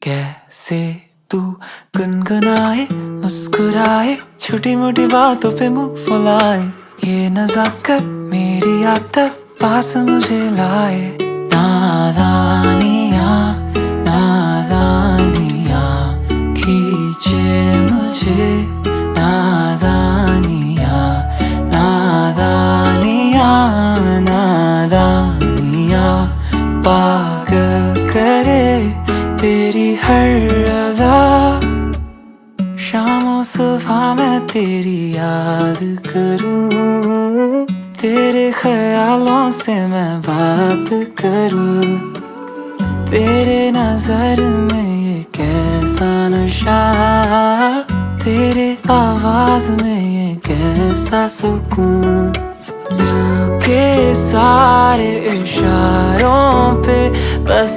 कैसे तू गुनगुनाए मुस्कुराए छोटी मोटी बातों पे मुंह फुलाए, ये नजाकत मेरी आदत पास मुझे लाए। नादानियाँ नादानियाँ खींचे मुझे, नादानियाँ नादानियाँ नादानियाँ पागल करे तेरी हर अदा। शामों सुबह मैं तेरी याद करूं, तेरे ख्यालों से मैं बात करूं, तेरे नजर में ये कैसा नशा, तेरे आवाज में ये कैसा सुकून। दिल के सारे इशारों पे बस